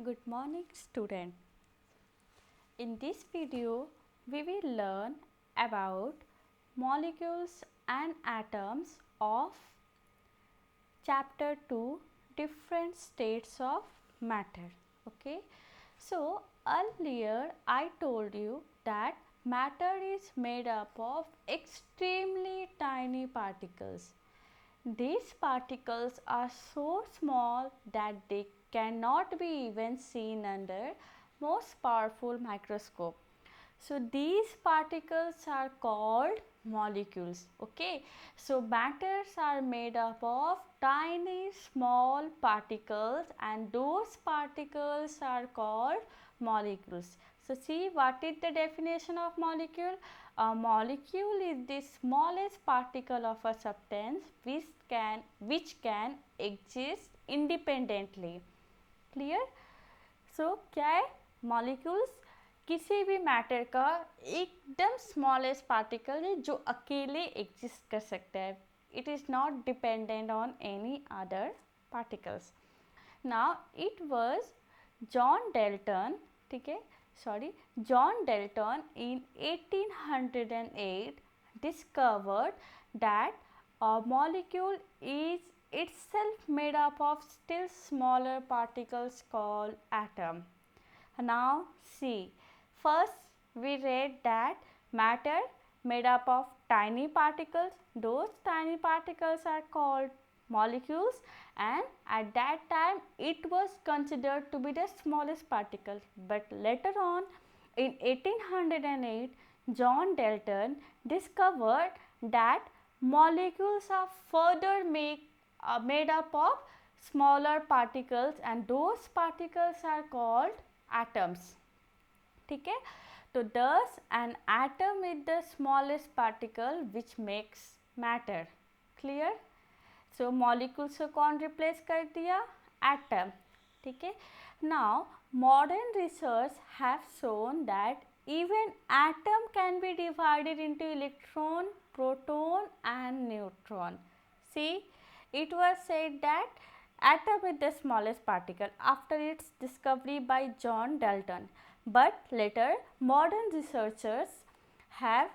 Good morning student. In this video we will learn about molecules and atoms of chapter 2 different states of matter. Okay. So earlier I told you that matter is made up of extremely tiny particles. These particles are so small that they cannot be even seen under most powerful microscope. So these particles are called molecules. Okay. So matters are made up of tiny small particles and those particles are called molecules. So see, what is the definition of molecule? A molecule is the smallest particle of a substance which can exist independently. Clear? So क्या है? Molecules किसी भी matter का एकदम smallest particle है जो अकेले exist कर सकता है. It is not dependent on any other particles. Now it was John Dalton, ठीक है, sorry, John Dalton in 1808 discovered that a molecule is itself made up of still smaller particles called atom. Now see, first we read that matter made up of tiny particles. Those tiny particles are called molecules, and at that time it was considered to be the smallest particle. But later on in 1808 John Dalton discovered that molecules are further made up of smaller particles and those particles are called atoms. ठीक है. तो thus an atom is the smallest particle which makes matter. Clear? So molecules को कौन replace कर दिया? Atom. ठीक है. Now modern research have shown that even atom can be divided into electron, proton and neutron. See, it was said that atom is the smallest particle after its discovery by John Dalton, but later modern researchers have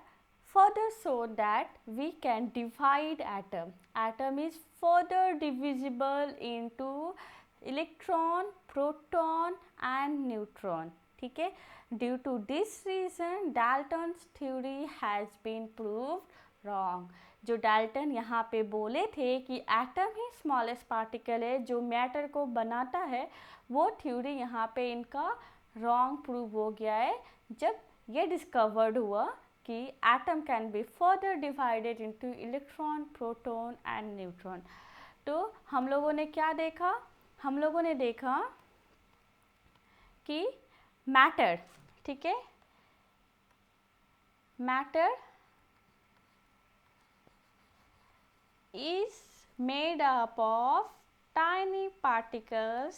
further shown that we can divide atom. Atom is further divisible into electron, proton and neutron. ठीक है. Due to this reason Dalton's theory has been proved wrong. जो Dalton यहाँ पे बोले थे कि atom ही smallest particle है जो मैटर को बनाता है, वो थ्योरी यहाँ पे इनका रॉन्ग प्रूव हो गया है जब ये डिस्कवर्ड हुआ कि atom can be further divided into electron, proton and neutron. तो हम लोगों ने क्या देखा? हम लोगों ने देखा कि मैटर, ठीक है, matter is made up of tiny particles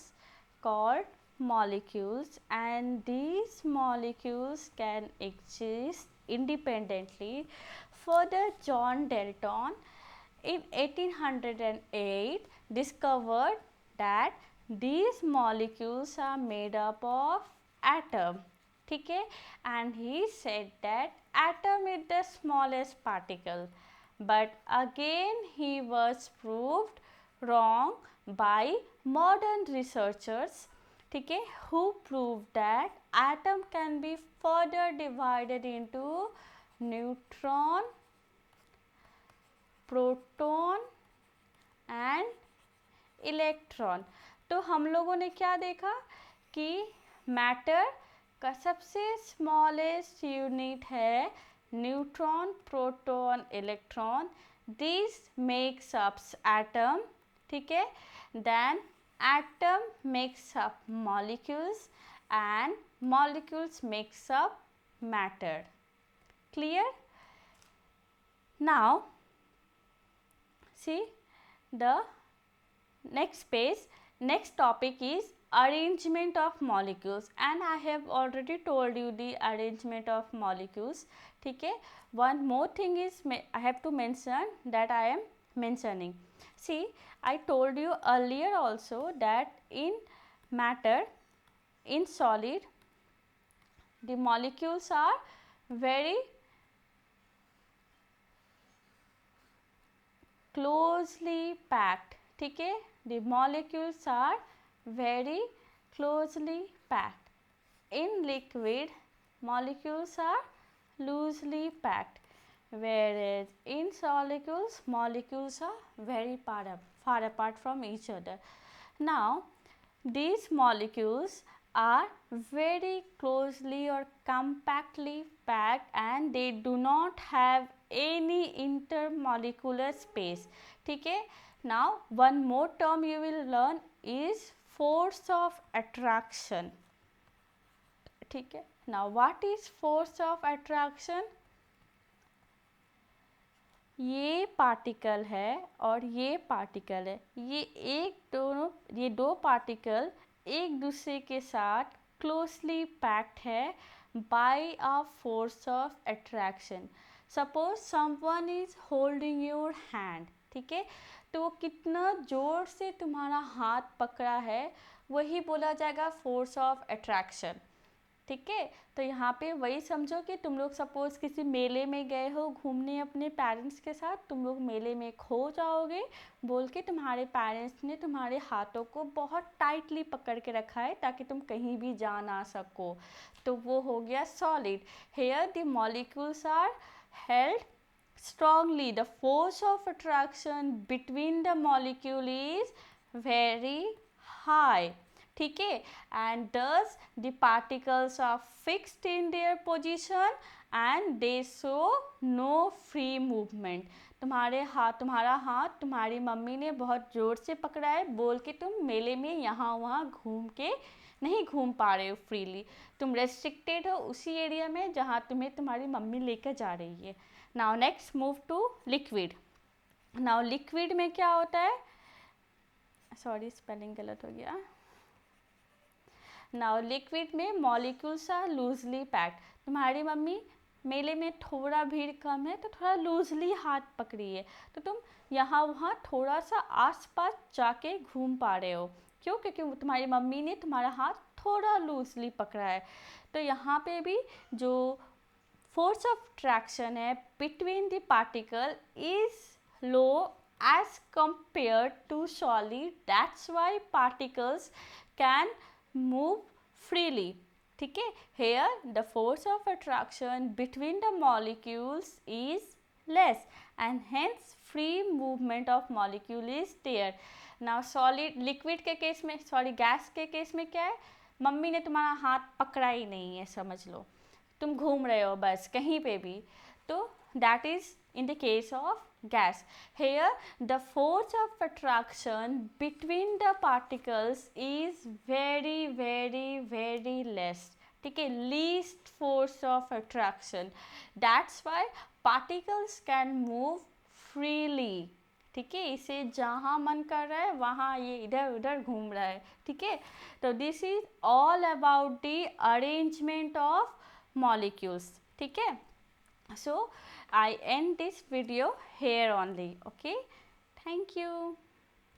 called molecules and these molecules can exist independently. Further, John Dalton in 1808 discovered that these molecules are made up of atom. ठीक है, and he said that atom is the smallest particle. But again he was proved wrong by modern researchers, ठीक है, who proved that atom can be further divided into neutron, proton and electron. तो हम लोगों ने क्या देखा कि matter का सबसे स्मॉलेस्ट यूनिट है neutron, proton, electron. This makes up atom. ठीक है. Then atom makes up molecules and molecules makes up matter. Clear? Now see the next page. Next topic is arrangement of molecules and I have already told you the arrangement of molecules. ठीक है. One more thing is I have to mention that I am mentioning. See, I told you earlier also that in matter in solid the molecules are very closely packed. ठीक है, the molecules are very closely packed. In liquid molecules are loosely packed, whereas in molecules are very far apart from each other. Now these molecules are very closely or compactly packed and they do not have any intermolecular space. ठीक है, now one more term you will learn is force of attraction. ठीक है, now what is force of attraction? ये particle है और ये particle है, ये दो पार्टिकल एक दूसरे के साथ क्लोजली पैक्ड है by a force of attraction. Suppose someone is holding your hand. ठीक है, तो वो कितना जोर से तुम्हारा हाथ पकड़ा है वही बोला जाएगा फोर्स ऑफ अट्रैक्शन. ठीक है, तो यहाँ पे वही समझो कि तुम लोग सपोज किसी मेले में गए हो घूमने अपने पेरेंट्स के साथ, तुम लोग मेले में खो जाओगे बोल के तुम्हारे पेरेंट्स ने तुम्हारे हाथों को बहुत टाइटली पकड़ के रखा है ताकि तुम कहीं भी जा ना सको, तो वो हो गया solid. Here the molecules are held strongly. The force of attraction between the molecule is very high. ठीक है, and thus the particles are fixed in their position and they show no free movement. तुम्हारा हाथ तुम्हारी mummy ने बहुत ज़ोर से पकड़ा है बोल के तुम मेले में यहाँ वहाँ घूम के नहीं घूम पा रहे हो फ्रीली, तुम रेस्ट्रिक्टेड हो उसी एरिया में जहाँ तुम्हें तुम्हारी मम्मी लेकर जा रही है. Now next move to liquid. Now liquid में क्या होता है, सॉरी स्पेलिंग गलत हो गया. नाउ लिक्विड में मॉलिक्यूल्स आर लूजली पैक्ड. तुम्हारी मम्मी मेले में थोड़ा भीड़ कम है तो थोड़ा लूजली हाथ पकड़ी है, तो तुम यहाँ वहाँ थोड़ा सा आसपास जाके घूम पा रहे हो. क्यों? क्योंकि तुम्हारी मम्मी ने तुम्हारा हाथ थोड़ा लूजली पकड़ा है. तो यहाँ पे भी जो फोर्स ऑफ ट्रैक्शन है between the particle is low as compared to solid. That's why particles can move freely. ठीक है, here the force of attraction between the molecules is less and hence free movement of molecule is there. Now solid liquid के case में, sorry gas के case में क्या है, mummy ने तुम्हारा हाथ पकड़ा ही नहीं है, समझ लो तुम घूम रहे हो बस कहीं पे भी, तो that is in the case of gas. Here the force of attraction between the particles is very less. ठीक है, least force of attraction. That's why particles can move freely. ठीक है, इसे जहाँ मन कर रहा है वहाँ ये इधर उधर घूम रहा है. ठीक है, तो this is all about the arrangement of molecules. ठीक है, so I end this video here only. Okay, thank you.